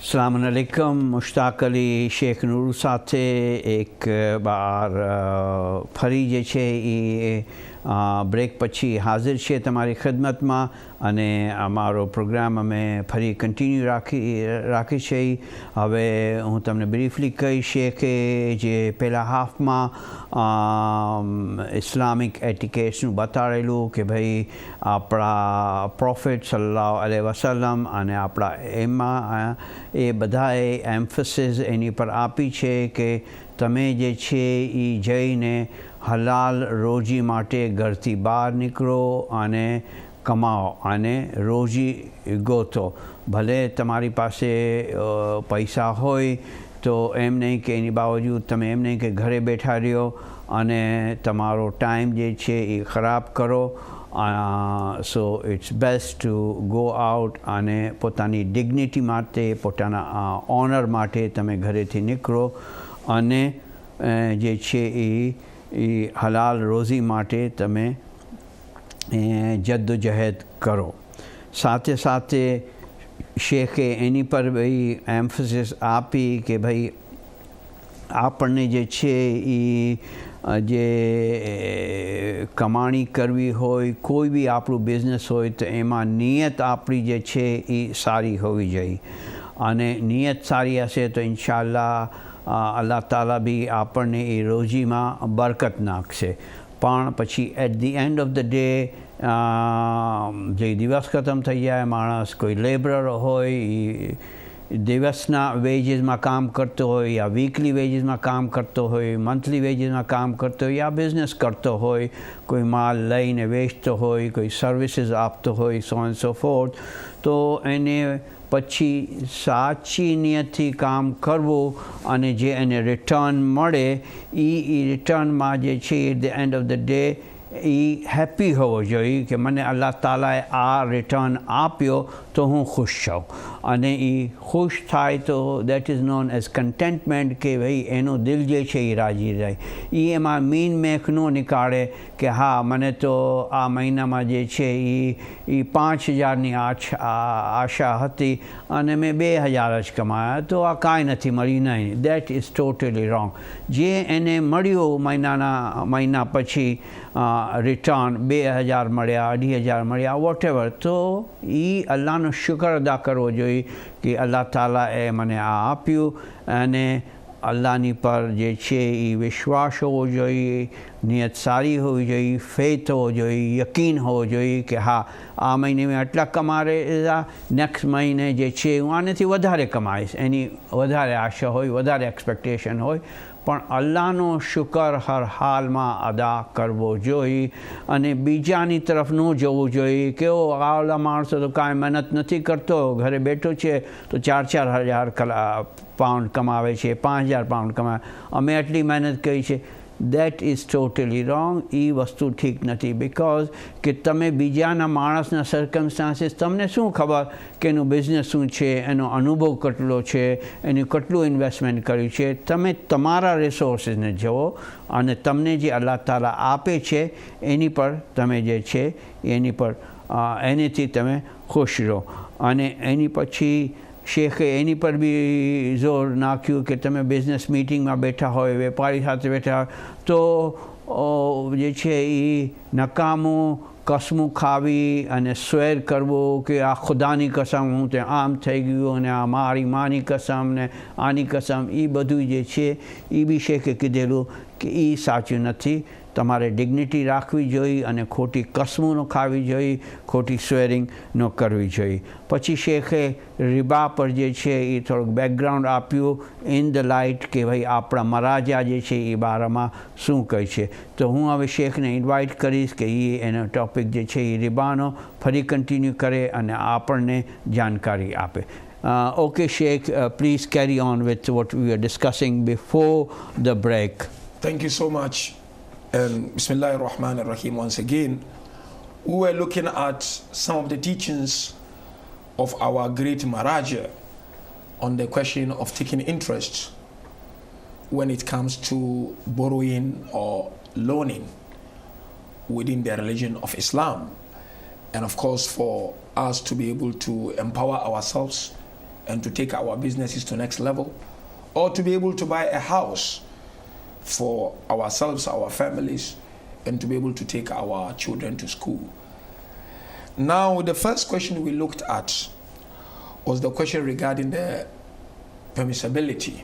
अस्सलाम वालेकुम। मुश्ताक अली शेख नूर સાથે એક બાર ફરી જે છે એ બ્રેક પછી હાજર છે તમારી ખિદમતમાં અને અમારો પ્રોગ્રામ અમે ફરી કન્ટિન્યુ રાખી છે. હવે હું તમને બ્રીફલી કહીશ કે જે પહેલા હાફમાં ઇસ્લામિક એટિકેટ્સનું બતાડેલું કે ભાઈ આપણા પ્રોફેટ સલ્લલ્લાહુ અલૈહિ વસલ્લમ અને આપણા એમાં એ બધાએ એમ્ફસિસ એની પર આપી છે કે તમે જે છે એ જઈને હલાલ રોજી માટે ઘરથી બહાર નીકળો અને કમાઓ અને રોજી ગોતો. ભલે તમારી પાસે પૈસા હોય તો એમ નહીં કે એની બાવજૂદ તમે એમ નહીં કે ઘરે બેઠા રહ્યો અને તમારો ટાઈમ જે છે એ ખરાબ કરો. So it's best to go out અને પોતાની ડિગ્નિટી માટે પોતાના ઓનર માટે તમે ઘરેથી નીકળો અને જે છે એ હલાલ રોજી માટે તમે જદ્દોજહેદ કરો. સાથે સાથે શેખે એની પર ભાઈ એમ્ફસિસ આપી કે ભાઈ આપણને જે છે એ જે કમાણી કરવી હોય કોઈ બી આપણું બિઝનેસ હોય તો એમાં નિયત આપણી જે છે એ સારી હોવી જોઈએ અને નિયત સારી હશે તો ઇન્શાઅલ્લાહ અલ્લાહ તાલા બી આપણને એ રોજીમાં બરકત નાખશે. પણ પછી at the end of the day જે દિવસ ખતમ થઈ જાય માણસ કોઈ લેબરર હોય દિવસના વેજીસમાં કામ કરતો હોય યા વીકલી વેજીસમાં કામ કરતો હોય મંથલી વેજીસમાં કામ કરતો હોય યા બિઝનેસ કરતો હોય કોઈ માલ લઈને વેચતો હોય કોઈ સર્વિસીસ આપતો હોય સો એન્ડ સો ફોર્થ તો એને પછી સાચી નિયતથી કામ કરવું અને જે એને રિટર્ન મળે એ રિટર્નમાં જે છે at the end of the day એ હેપી હોવો જોઈએ કે મને અલ્લાહ તાલાએ આ રિટર્ન આપ્યો તો હું ખુશ છું અને એ ખુશ થાય તો that is known as containment કે ભાઈ એનું દિલ જે છે એ રાજી રહે. એ એમાં મીન મેખ ન નીકાળે કે હા મને તો આ મહિનામાં જે છે એ 5,000ની આશા હતી અને મેં 2,000 જ કમાયા તો આ કાંઈ નથી મળી નહીં. That is totally wrong. જે એને મળ્યું મહિના પછી રિટર્ન 2,000 મળ્યા 2,500 મળ્યા વોટેવર તો એ અલ્લાહનો શુક્ર અદા કરવો જોઈએ કે અલ્લાહ તાલાએ મને આ આપ્યું અને અલ્લાહની પર જે છે એ વિશ્વાસ હોવો જોઈએ, નિયત સારી હોવી જોઈએ, ફેથ હોવો જોઈએ, યકીન હોવો જોઈએ કે હા આ મહિને મેં આટલા કમાયા નેક્સ્ટ મહિને જે છે હું આનાથી વધારે કમાઈશ એની વધારે આશા હોય વધારે એક્સપેક્ટેશન હોય. પણ અલ્લાહનો શુક્ર હર હાલમાં અદા કરવો જોઈએ અને બીજાની તરફ ન જવું જોઈએ કે આવલા માણસો તો કાંઈ મહેનત નથી કરતો ઘરે બેઠો છે તો 4,000 પાઉન્ડ કમાવે છે 5,000 પાઉન્ડ કમાવે અમે આટલી મહેનત કરી છે. That is totally wrong. એ વસ્તુ ઠીક નથી બિકોઝ કે તમે બીજાના માણસના સર્કમસ્ટાન્સીસ તમને શું ખબર કે એનું બિઝનેસ શું છે એનો અનુભવ કેટલો છે એનું કેટલું ઇન્વેસ્ટમેન્ટ કર્યું છે. તમે તમારા રિસોર્સિસને જુઓ અને તમને જે અલ્લાહ તાલા આપે છે એની પર તમે જે છે એની પર એનાથી તમે ખુશ રહો. અને એની પછી શેખે એની પર બી જોર નાખ્યું કે તમે બિઝનેસ મિટિંગમાં બેઠા હોય વેપારી સાથે બેઠા હોય તો જે છે એ નકામું કસમું ખાવી અને સ્વેર કરવું કે આ ખુદાની કસમ હું તે આમ થઈ ગયું અને આ મારી માની કસમ ને આની કસમ એ બધું જે છે એ બી શેખે કીધેલું કે એ સાચું નથી. તમારે ડિગ્નિટી રાખવી જોઈએ અને ખોટી કસમું ન ખાવી જોઈએ, ખોટી સ્વેરિંગ ન કરવી જોઈએ. પછી શેખે રિબા પર જે છે એ થોડુંક બેકગ્રાઉન્ડ આપ્યું ઇન ધ લાઇટ કે ભાઈ આપણા મરાજા જે છે એ બારામાં શું કહે છે. તો હું હવે શેખને ઇન્વાઇટ કરીશ કે એ એનો ટૉપિક જે છે એ રિબાનો ફરી કન્ટિન્યુ કરે અને આપણને જાણકારી આપે. Okay, Sheikh, please carry on with what we were discussing before the break. Thank you so much. And Bismillahir Rahmanir Rahim once again. We were looking at some of the teachings of our great Maraja on the question of taking interest when it comes to borrowing or loaning within the religion of Islam. And of course, for us to be able to empower ourselves and to take our businesses to next level, or to be able to buy a house for ourselves, our families, and to be able to take our children to school. Now, the first question we looked at was the question regarding the permissibility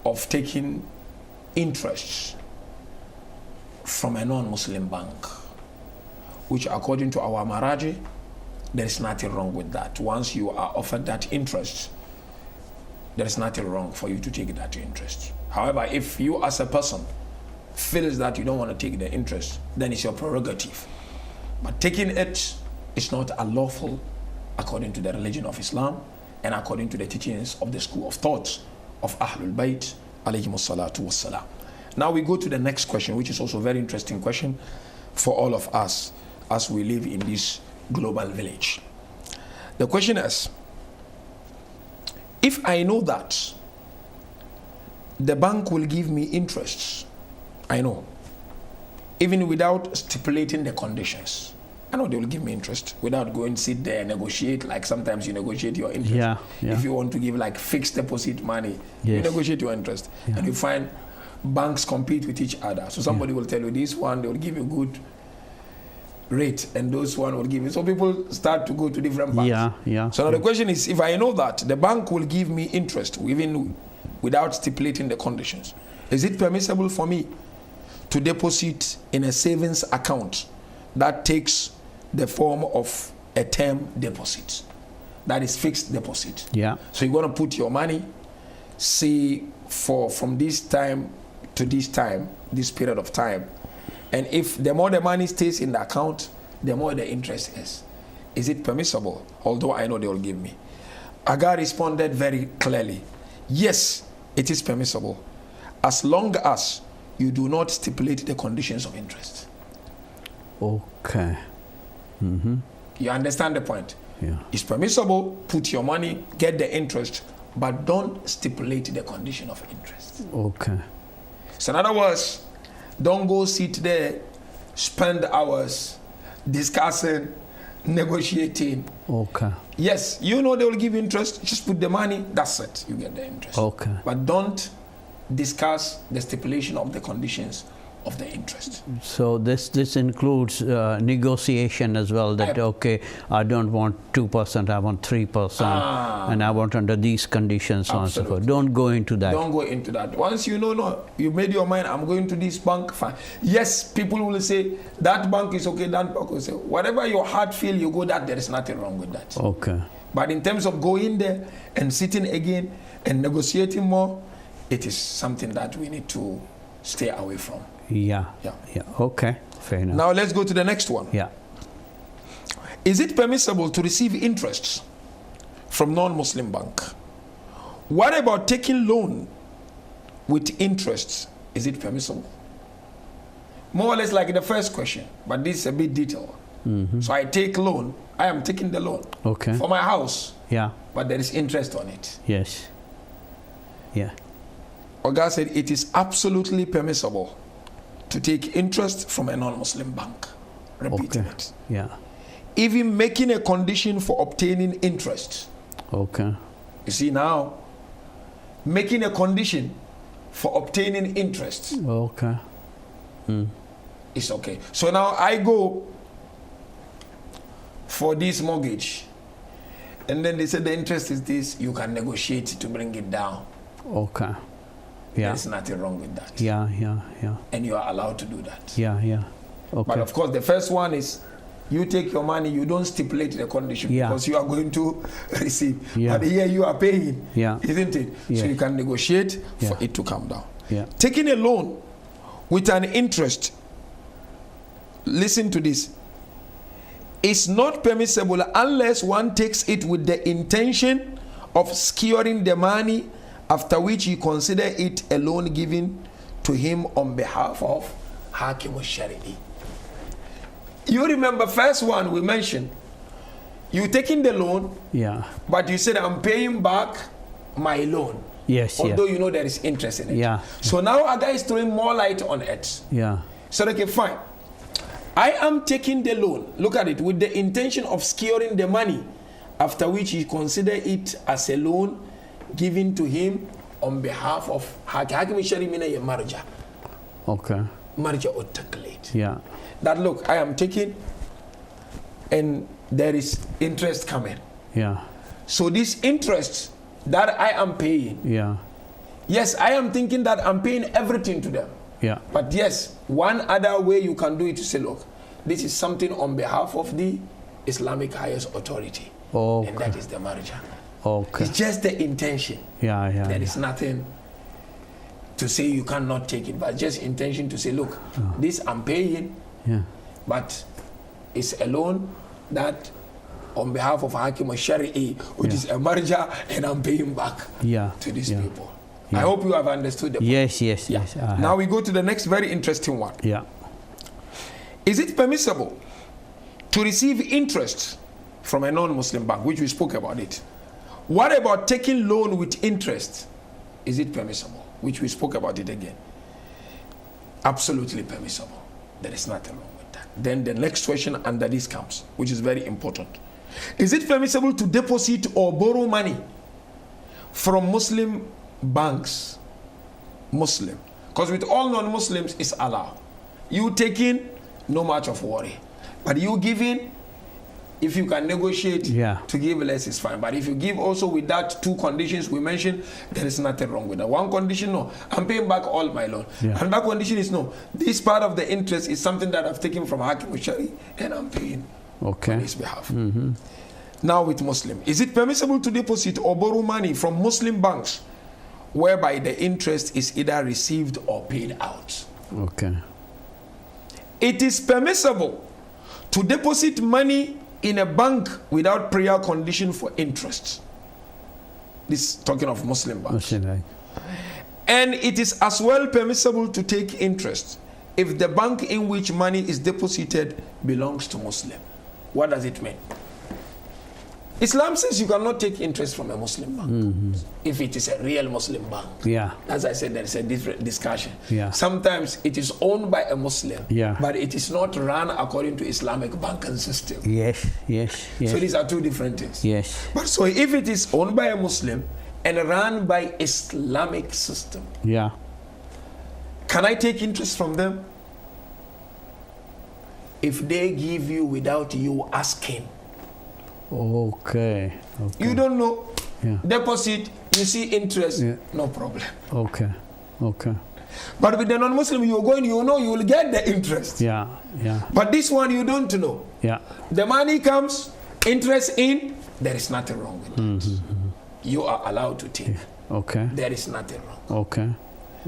of taking interest from a non-Muslim bank, which according to our Maraji, there is nothing wrong with that. Once you are offered that interest, there is nothing wrong for you to take that interest. However, if you as a person feels that you don't want to take the interest, then it's your prerogative. But taking it is not unlawful according to the religion of Islam and according to the teachings of the school of thought of Ahlul Bayt alayhimus salatu wassalam. Now we go to the next question, which is also a very interesting question for all of us as we live in this global village. The question is, if I know that the bank will give me interest, I know, even without stipulating the conditions, I know they will give me interest without going sit there and negotiate, like sometimes you negotiate your interest. Yeah. If you want to give like fixed deposit money, you negotiate your interest. And you find banks compete with each other. So somebody will tell you this one, they will give you good rate, and those one will give you. So people start to go to different banks. So now the question is, if I know that the bank will give me interest even without stipulating the conditions, is it permissible for me to deposit in a savings account that takes the form of a term deposit? That is fixed deposit. So you're going to put your money, say, from this time to this time, this period of time. And if the more the money stays in the account, the more the interest is. Is it permissible? Although I know they will give me. Aga responded very clearly, yes, it is permissible, as long as you do not stipulate the conditions of interest. Okay. You understand the point? Yeah. It's permissible, put your money, get the interest, but don't stipulate the condition of interest. Okay. So in other words, don't go sit there, spend hours discussing, negotiating. Okay. Yes, you know they will give interest, just put the money, that's it, you get the interest. Okay. But don't discuss the stipulation of the conditions of the interest. So this includes negotiation as well, that okay, I don't want 2%, I want 3%, and I want under these conditions, so on and so forth. Don't go into that. Don't go into that. Once you know, no, you made your mind, I'm going to this bank, fine. Yes, people will say, that bank is okay, that bank will say, whatever your heart feel, you go that, there is nothing wrong with that. Okay. But in terms of going there and sitting again and negotiating more, it is something that we need to stay away from. Yeah. Okay. Fair enough. Now let's go to the next one. Yeah. Is it permissible to receive interest from non-Muslim bank? What about taking loan with interest? Is it permissible? More or less like the first question, but this is a bit detailed. So I take loan. I am taking the loan for my house. Yeah. But there is interest on it. Yes. Yeah. Oga said it is absolutely permissible to take interest from a non-Muslim bank. Repeating it. Yeah. Even making a condition for obtaining interest. Okay. You see now, making a condition for obtaining interest. Okay. It's okay. So now I go for this mortgage, and then they said the interest is this, you can negotiate to bring it down. Okay. Yeah. There's nothing wrong with that. Yeah. And you are allowed to do that. Yeah. Okay. But of course, the first one is you take your money, you don't stipulate the condition because you are going to receive. But here you are paying, isn't it? So you can negotiate for it to come down. Taking a loan with an interest, listen to this, is not permissible unless one takes it with the intention of securing the money, after which you consider it a loan given to him on behalf of Hakim al-Shari'i. You remember first one we mentioned, you taking the loan, but you said I'm paying back my loan. Yes. Although you know there is interest in it. So now a guy is throwing more light on it. So okay, fine. I am taking the loan, look at it, with the intention of securing the money, after which he consider it as a loan given to him on behalf of Hakim Shari mina ya marja. Okay. Marja or taklate. Yeah. That look, I am taking and there is interest coming. Yeah. So this interest that I am paying, yeah. yes, I am thinking that I'm paying everything to them. Yeah. But yes, one other way you can do it to say, look, this is something on behalf of the Islamic highest authority. Okay. And that is the marja. Okay. It's just the intention. Yeah, yeah. There is nothing to say you cannot take it, but just intention to say, look, this I'm paying, but it's a loan that on behalf of Hakim al-Shari'i, which is a marja, and I'm paying back to these people. I hope you have understood the point. Yes. Now we go to the next very interesting one. Yeah. Is it permissible to receive interest from a non-Muslim bank, which we spoke about it? What about taking loan with interest? Is it permissible? Which we spoke about it again. Absolutely permissible. There is nothing wrong with that. Then the next question under this comes, which is very important. Is it permissible to deposit or borrow money from Muslim banks? Muslim. Because with all non-Muslims, it's allowed. You taking, no much of worry. But you giving, if you can negotiate to give less, is fine. But if you give also with that two conditions we mentioned, there is nothing wrong with that. One condition, no, I'm paying back all my loan. And that condition is no, this part of the interest is something that I've taken from Hakim al-Shari and I'm paying on his behalf. Now with Muslim, is it permissible to deposit or borrow money from Muslim banks whereby the interest is either received or paid out? Okay. It is permissible to deposit money in a bank without prior condition for interest. This talking of Muslim banks. Muslim, right. And it is as well permissible to take interest if the bank in which money is deposited belongs to Muslim. What does it mean? Islam says you cannot take interest from a Muslim bank if it is a real Muslim bank. Yeah. As I said, there is a different discussion. Yeah. Sometimes it is owned by a Muslim, Yeah. but it is not run according to Islamic banking system. Yes. So these are two different things. Yes. But so if it is owned by a Muslim and run by Islamic system, Yeah. can I take interest from them? If they give you without you asking. Okay. You don't know. Yeah. Deposit, you see interest, no problem. Okay. But with the non-Muslim, you're going, you know you will get the interest. Yeah. But this one you don't know. Yeah. The money comes, interest in, there is nothing wrong with that. You are allowed to take. Okay. There is nothing wrong. Okay.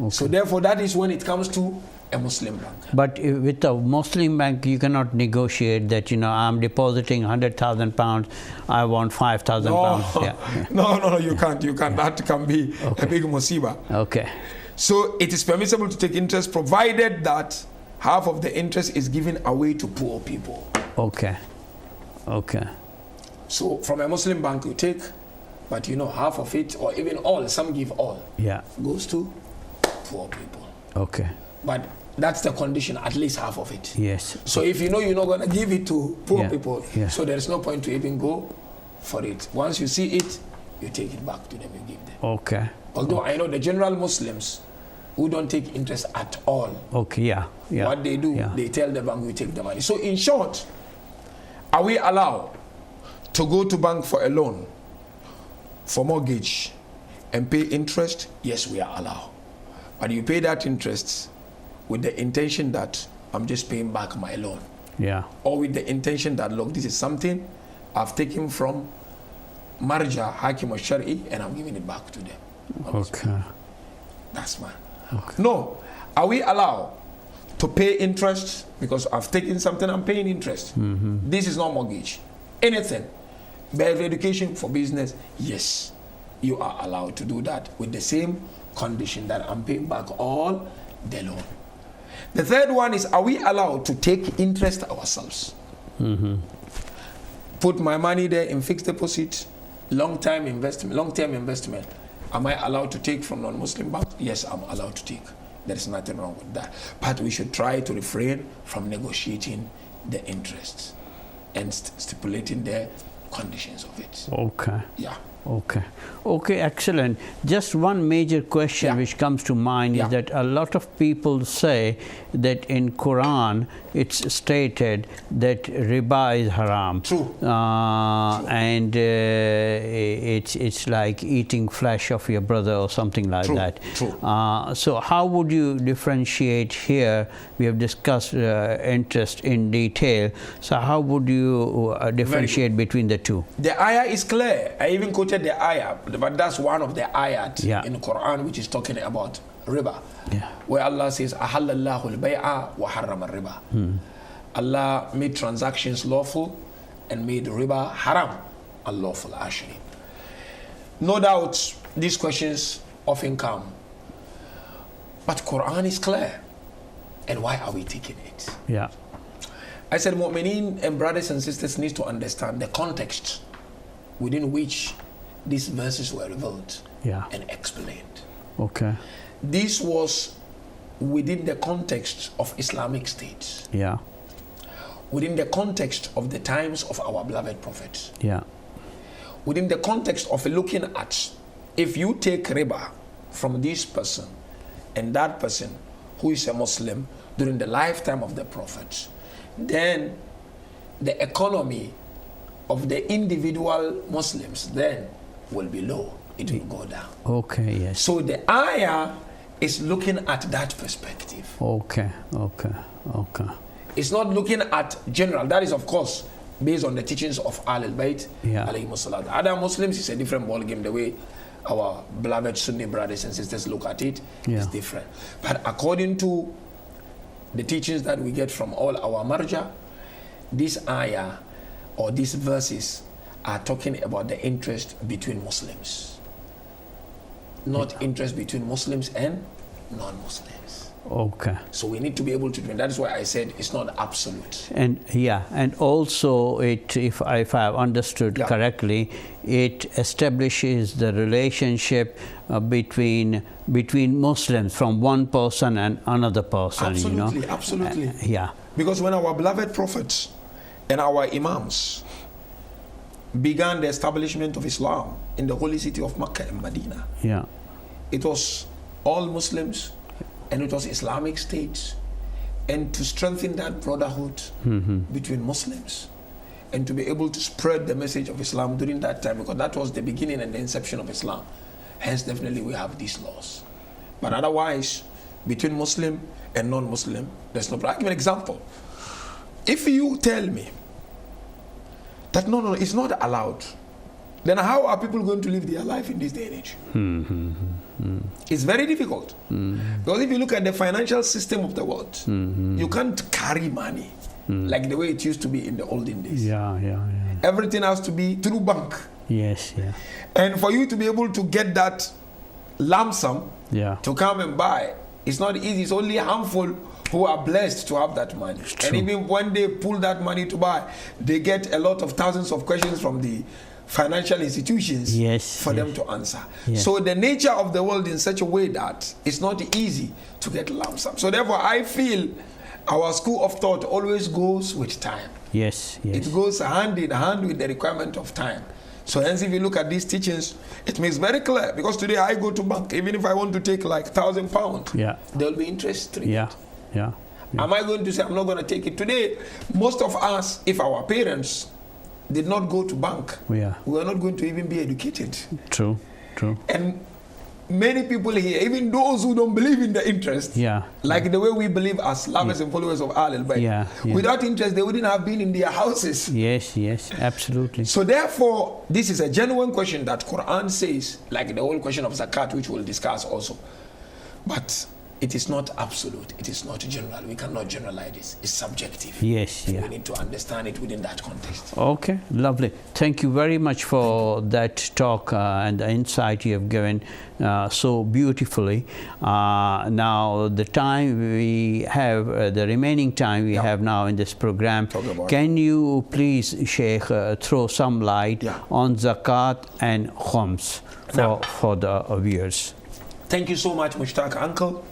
So therefore, that is when it comes to a Muslim bank. But with a Muslim bank, you cannot negotiate that, I'm depositing 100,000 pounds, I want 5,000 pounds. Yeah. No, you can't. That can be a big musiba. Okay. So it is permissible to take interest provided that half of the interest is given away to poor people. Okay. So from a Muslim bank you take, but half of it, or even all, some give all, goes to poor people. Okay. But that's the condition, at least half of it. Yes. So if you're not going to give it to poor people, so there is no point to even go for it. Once you see it, you take it back to them, you give them. Okay. Although I know the general Muslims who don't take interest at all. Okay, yeah. What they do, they tell the bank, you take the money. So in short, are we allowed to go to bank for a loan, for mortgage, and pay interest? Yes, we are allowed. But you pay that interest with the intention that I'm just paying back my loan. Yeah. Or with the intention that, look, this is something I've taken from Marja, Hakim al-Shari, and I'm giving it back to them. Okay. That's mine. Okay. No. Are we allowed to pay interest? Because I've taken something, I'm paying interest. This is not mortgage. Anything. Better education for business, yes. You are allowed to do that with the same condition that I'm paying back all the loan. The third one is, are we allowed to take interest ourselves? Put my money there in fixed deposit, long-term investment. Am I allowed to take from non-Muslim banks? Yes, I'm allowed to take. There is nothing wrong with that. But we should try to refrain from negotiating the interest and stipulating there conditions of it. Okay. Yeah. Okay. Okay, excellent. Just one major question which comes to mind is that a lot of people say that in Quran it's stated that riba is haram. True. And it's like eating flesh of your brother or something like that. True. So how would you differentiate here? We have discussed interest in detail. So how would you differentiate between the two? The ayah is clear. I even quoted the ayah, but that's one of the ayat in the Quran which is talking about riba. Where Allah says, Ahallallahu al-bay'a wa harrama riba. Allah made transactions lawful and made riba haram, unlawful actually. No doubt these questions often come, but Quran is clear. And why are we taking it? Yeah. I said, Mu'mineen and brothers and sisters need to understand the context within which these verses were revealed and explained. Okay. This was within the context of Islamic states. Yeah. Within the context of the times of our beloved Prophet. Yeah. Within the context of looking at, if you take riba from this person and that person who is a Muslim during the lifetime of the Prophet, then the economy of the individual Muslims then will be low. It will go down. Okay, yes. So the ayah is looking at that perspective. Okay, okay, okay. It's not looking at general. That is, of course, based on the teachings of Ahlul Bayt. Other Muslims is a different ballgame. The way our beloved Sunni brothers and sisters look at it is different. But according to the teachings that we get from all our marja, this ayah or these verses are talking about the interest between Muslims, not interest between Muslims and non-Muslims. Okay. So we need to be able to do it. That is why I said it's not absolute. And and also it, if I have understood correctly, it establishes the relationship between Muslims from one person and another person. Absolutely, absolutely. Yeah. Because when our beloved prophets and our imams began the establishment of Islam in the holy city of Mecca and Medina, it was all Muslims and it was Islamic states, and to strengthen that brotherhood between Muslims and to be able to spread the message of Islam during that time, because that was the beginning and the inception of Islam. Hence, definitely we have these laws. But otherwise, between Muslim and non-Muslim, there's no problem. I'll give an example. If you tell me that no, it's not allowed, then how are people going to live their life in this day and age? It's very difficult. Because if you look at the financial system of the world, you can't carry money like the way it used to be in the olden days. Everything has to be through bank. And for you to be able to get that lump sum to come and buy, it's not easy. It's only a handful who are blessed to have that money. And even when they pull that money to buy, they get a lot of thousands of questions from the financial institutions for them to answer. So the nature of the world in such a way that it's not easy to get lump sum. So therefore I feel our school of thought always goes with time. It goes hand in hand with the requirement of time. So hence if you look at these teachings, it makes very clear, because today I go to bank, even if I want to take like £1,000, there will be interest rate. Am I going to say I'm not going to take it? Today, most of us, if our parents did not go to bank, we are not going to even be educated. True. And many people here, even those who don't believe in the interest, like the way we believe as lovers and followers of Ahlul Bayt, without interest, they wouldn't have been in their houses. Yes, absolutely. So therefore, this is a genuine question that Quran says, like the whole question of Zakat, which we'll discuss also. But it is not absolute. It is not general. We cannot generalize this. It's subjective. We need to understand it within that context. Okay, lovely. Thank you very much for that talk and the insight you have given so beautifully. Now, the time we have, the remaining time we have now in this program, can you please, Sheikh, throw some light on Zakat and Khums for the viewers? Thank you so much, Mushtaq Uncle,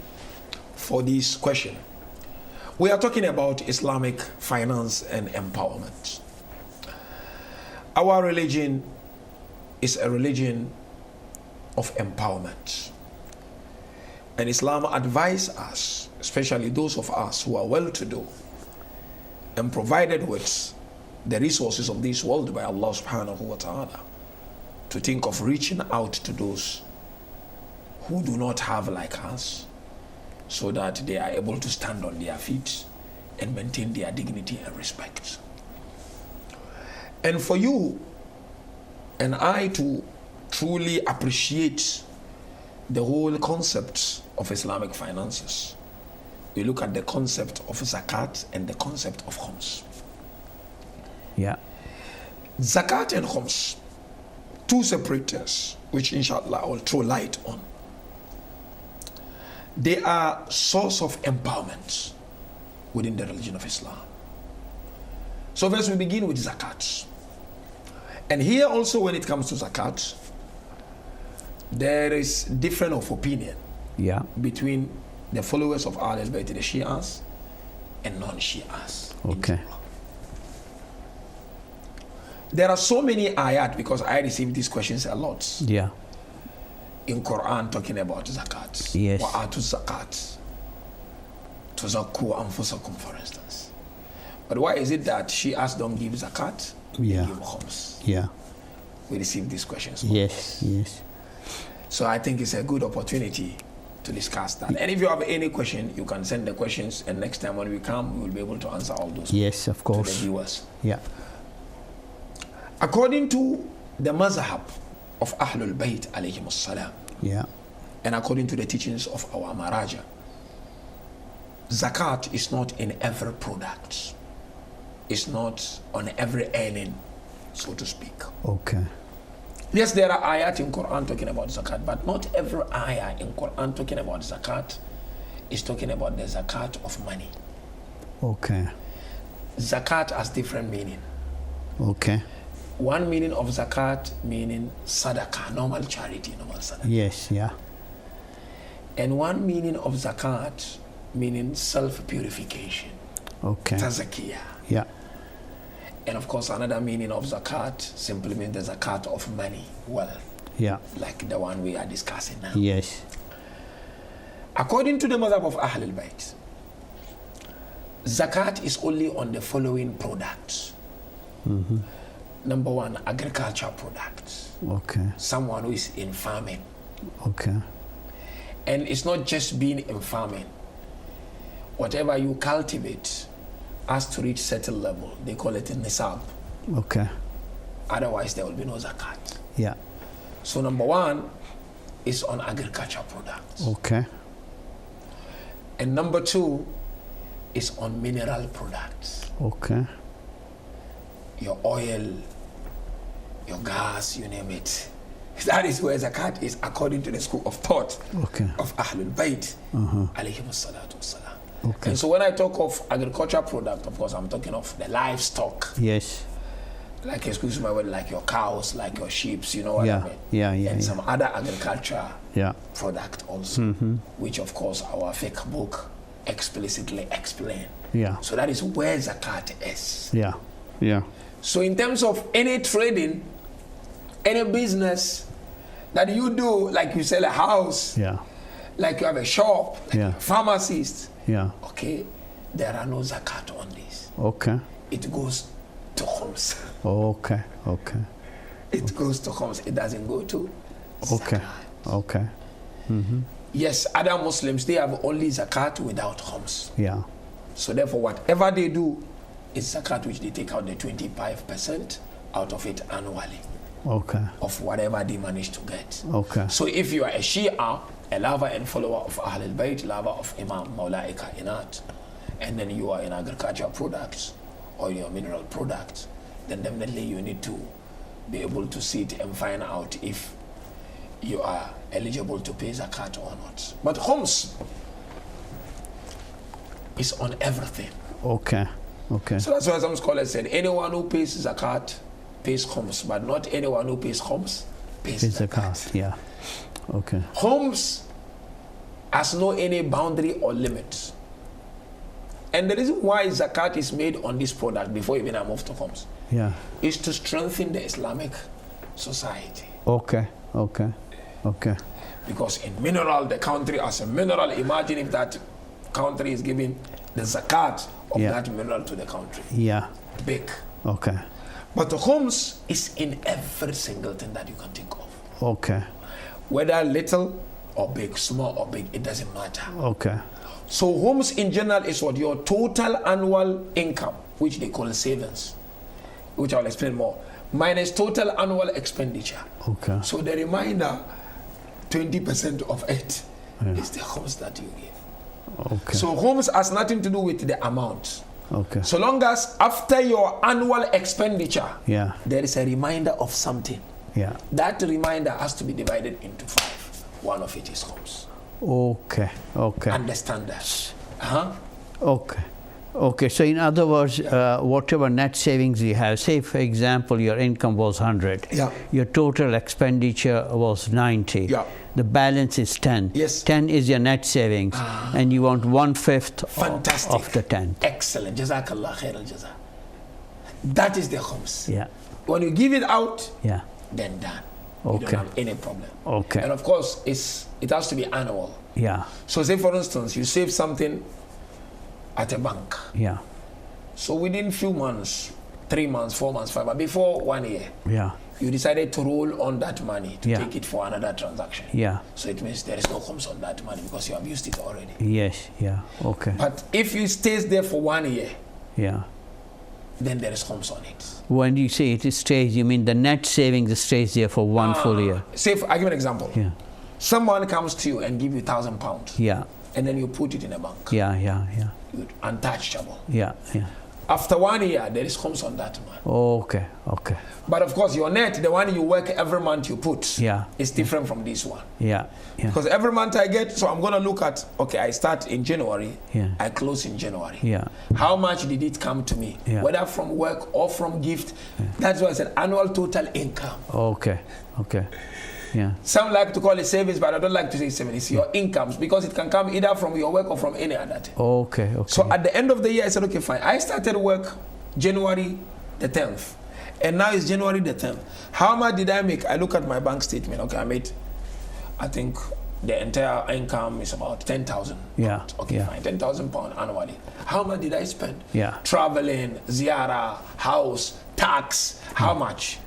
for this question. We are talking about Islamic finance and empowerment. our religion is a religion of empowerment. And Islam advises us, especially those of us who are well-to-do and provided with the resources of this world by Allah subhanahu wa ta'ala, to think of reaching out to those who do not have like us, so that they are able to stand on their feet and maintain their dignity and respect. And for you and I to truly appreciate the whole concept of Islamic finances, we look at the concept of Zakat and the concept of Khums. Yeah. Zakat and Khums, two separate things, which inshallah I will throw light on. They are source of empowerment within the religion of Islam. So first we begin with Zakat. And here also when it comes to Zakat, there is difference of opinion between the followers of Ahlul Bayt, the Shias, and non-Shias. Okay. There are so many ayat, because I receive these questions a lot. Yeah. In Quran talking about Zakat. Yes. Wa'atu Zakat. Tuzakku anfusakum, for instance. But why is it that Shias don't give Zakat? Yeah. They give Khums. Yeah. We receive these questions. Yes, yes. So I think it's a good opportunity to discuss that. And if you have any question, you can send the questions, and next time when we come, we will be able to answer all those. Yes, of course. To the viewers. Yeah. According to the mazhab of Ahlul Bayt alayhimus salam, Yeah. and according to the teachings of our Maraja, Zakat is not in every product. It's not on every earning, so to speak. Okay. Yes, there are ayat in Quran talking about Zakat, but not every ayat in Quran talking about Zakat is talking about the Zakat of money. Okay. Zakat has different meaning. Okay. One meaning of Zakat meaning sadaqah, normal charity, normal sadaqah. Yes, yeah. And one meaning of Zakat meaning self-purification. Okay. Tazakiyah. Yeah. And of course, another meaning of Zakat simply means the Zakat of money, wealth, Yeah. like the one we are discussing now. Yes. According to the madhab of Ahlul Bayt, Zakat is only on the following products. Mm-hmm. Number one, agriculture products. Okay. Someone who is in farming. Okay. And it's not just being in farming. Whatever you cultivate has to reach certain level. They call it a nisab. Okay. Otherwise, there will be no zakat. Yeah. So number one is on agriculture products. Okay. And number two is on mineral products. Okay. Your oil, your gas, you name it. That is where zakat is according to the school of thought of Ahlul Bayt, alayhimus salatu wassalam. Okay. And so when I talk of agriculture product, of course, I'm talking of the livestock. Yes. Like, excuse my word, like your cows, like your sheep, you know what I mean? Yeah, yeah, and yeah. some other agriculture product also, Mm-hmm. which of course our fiqh book explicitly explain. Yeah. So that is where zakat is. Yeah. Yeah. So in terms of any trading, any business that you do, like you sell a house, like you have a shop, like a pharmacist, okay, there are no zakat on this. Okay. It goes to Khums. Okay. Okay. It goes to Khums. It doesn't go to zakat. Okay. Mm-hmm. Yes, other Muslims, they have only zakat without Khums. Yeah. So therefore, whatever they do is zakat, which they take out the 25% out of it annually. Okay. Of whatever they manage to get. Okay. So if you are a Shia, a lover and follower of Ahlul Bayt, lover of Imam Mawla'i Kainat, and then you are in agriculture products or your mineral products, then definitely you need to be able to see it and find out if you are eligible to pay zakat or not. But Khums is on everything. Okay. Okay. So that's why some scholars said anyone who pays zakat pays Khums, but not anyone who pays Khums pays zakat. Yeah. Okay. Khums has no any boundary or limit. And the reason why zakat is made on this product, before even I move to Khums, Yeah. is to strengthen the Islamic society. Okay. Because in mineral, the country as a mineral, imagine if that country is giving the zakat of that mineral to the country. Yeah. Big. Okay. But the Khums is in every single thing that you can think of. Okay. Whether little or big, small or big, it doesn't matter. Okay. So Khums in general is what your total annual income, which they call savings, which I'll explain more, minus total annual expenditure. Okay. So the remainder, 20% of it is the Khums that you give. Okay. So Khums has nothing to do with the amount. Okay. So long as after your annual expenditure, there is a reminder of something. Yeah. That reminder has to be divided into 5. One of it is Khums. Okay. Okay. Understand that? Okay. Okay. So in other words, whatever net savings you have, say for example, your income was 100. Yeah. Your total expenditure was 90. Yeah. The balance is 10. Yes. 10 is your net savings, and you want 1/5 of the 10. Excellent. Jazakallah khair al-jaza. That is the Khums. Yeah. When you give it out, Yeah. then done. Okay. You don't have any problem. Okay. And of course, it has to be annual. Yeah. So say for instance, you save something at a bank. Yeah. So within few months, 3 months, 4 months, 5 months, before 1 year, Yeah. you decided to roll on that money to Yeah. take it for another transaction. Yeah. So it means there is no Khums on that money because you have used it already. Yes. Yeah. Okay. But if it stays there for 1 year, Yeah. then there is Khums on it. When you say it stays, you mean the net savings stays there for one full year? Say, I give an example. Yeah. Someone comes to you and give you £1,000, Yeah. and then you put it in a bank. Yeah. Yeah. Yeah. Untouchable. Yeah. Yeah. After 1 year, there is Khums on that money. Okay. Okay. But of course, your net, the one you work every month you put, Yeah. is different from this one. Yeah. Yeah. Because every month I get, so I'm going to look at, okay, I start in January, Yeah. I close in January. Yeah. How much did it come to me? Yeah. Whether from work or from gift. That's why I said annual total income. Okay. Okay. Yeah. Some like to call it savings, but I don't like to say savings. It's your incomes because it can come either from your work or from any other thing. Okay. Okay. So at the end of the year, I said, okay, fine. I started work January the 10th. And now it's January the 10th. How much did I make? I look at my bank statement. Okay, I think the entire income is about 10,000. Yeah. Okay, Yeah. fine. £10,000 annually. How much did I spend? Yeah. Traveling, ziyara, house, tax. How much?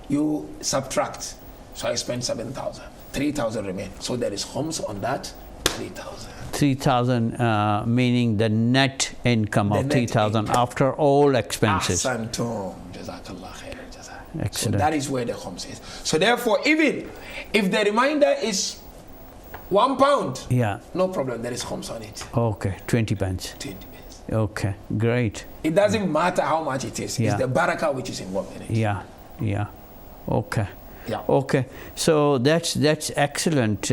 You subtract. So I spent 7,000. 3,000 remain. So there is Khums on that, 3,000. 3,000, meaning the net income of 3,000 after all expenses. Ahsantum. Jazakallah khair. Excellent. So that is where the Khums is. So therefore, even if the remainder is £1, Yeah. no problem, there is Khums on it. Okay. 20 pence. 20 pence. Okay. Great. It doesn't matter how much it is. Yeah. It's the barakah which is involved in it. Yeah. Yeah. Okay. Yeah. Okay, so that's excellent,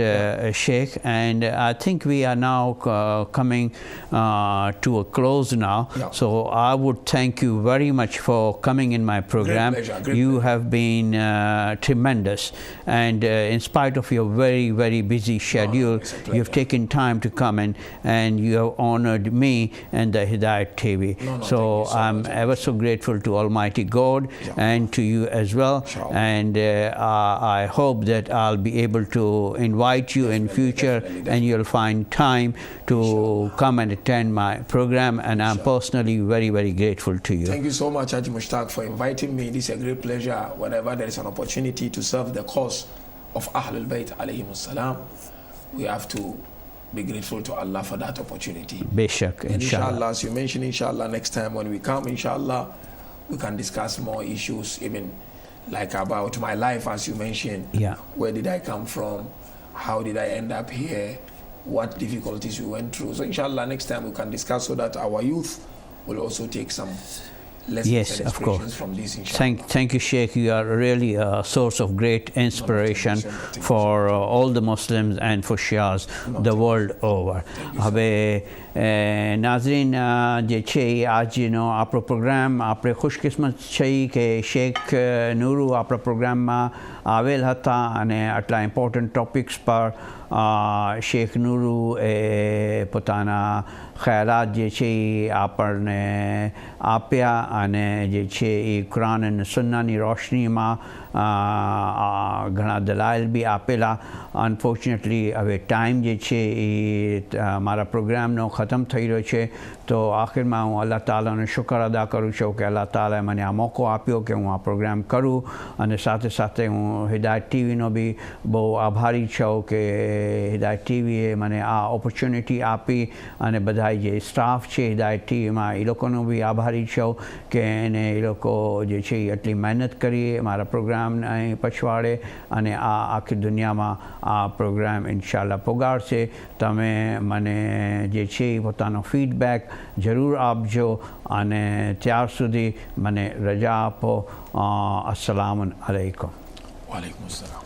Sheikh, and I think we are now coming to a close now. Yeah. So I would thank you very much for coming in my program. Great pleasure. You have been tremendous, and in spite of your very, very busy schedule, it's a pleasure. you've taken time to come in, and you have honored me and the Hidayat TV. So I'm ever so grateful to Almighty God and to you as well. Inshallah. And I hope that I'll be able to invite you in future, and you'll find time to come and attend my program, and I'm personally very, very grateful to you. Thank you so much, Haji Mushtaq, for inviting me. This is a great pleasure whenever there is an opportunity to serve the cause of Ahlul Bayt alayhimus salam. We have to be grateful to Allah for that opportunity. Beshak, And inshallah. inshallah, as you mentioned, inshallah, next time when we come, inshallah, we can discuss more issues, even like about my life, as you mentioned. Yeah. Where did I come from? How did I end up here? What difficulties we went through? So inshallah, next time we can discuss so that our youth will also take some lessons Yes, and of course. inspirations from this, inshallah. Thank you, Sheikh. You are really a source of great inspiration for all the Muslims and for Shias the world over. હવે નાઝરીન જે છે એ આજનો આપણો programme આપણે ખુશકિસ્મત છે કે શેખ નૂરુ આપણા પ્રોગ્રામમાં આવેલ હતા અને આટલા ઇમ્પોર્ટન્ટ ટોપિક્સ પર શેખ નૂરુ એ પોતાના ખ્યાલાત જે છે એ આપણને આપ્યા અને જે છે એ કુરાન અને સુન્નાની રોશનીમાં ઘણા દલાઇલ બી આપેલા. અનફોર્ચ્યુનેટલી હવે ટાઈમ જે છે એ મારા પ્રોગ્રામનો ખતમ થઈ રહ્યો છે, તો આખિરમાં હું અલ્લાહ તાલાનો શુક્ર અદા કરું છું કે અલ્લાહ તાલાએ મને આ મોકો આપ્યો કે હું આ પ્રોગ્રામ કરું. અને સાથે સાથે હું હિદાયત ટીવીનો બી બહુ આભારી છું કે હિદાયત ટીવીએ મને આ ઓપોર્ચ્યુનિટી આપી અને બધા જે સ્ટાફ છે હિદાયત ટીવીમાં એ લોકોનો બી આભારી છું કે એને એ લોકો જે છે એ આટલી મહેનત કરી મારા પ્રોગ્રામને પછવાડે અને આ આખી દુનિયામાં આ પ્રોગ્રામ ઇન્શાલ્લાહ પહોંચાડશે. તમે મને જે છે એ પોતાનો ફીડબેક જરૂર આપજો અને ત્યાર સુધી મને રજા આપો. અસ્સલામુ અલૈકુમ. વાલેકુમ અસ્સલામ.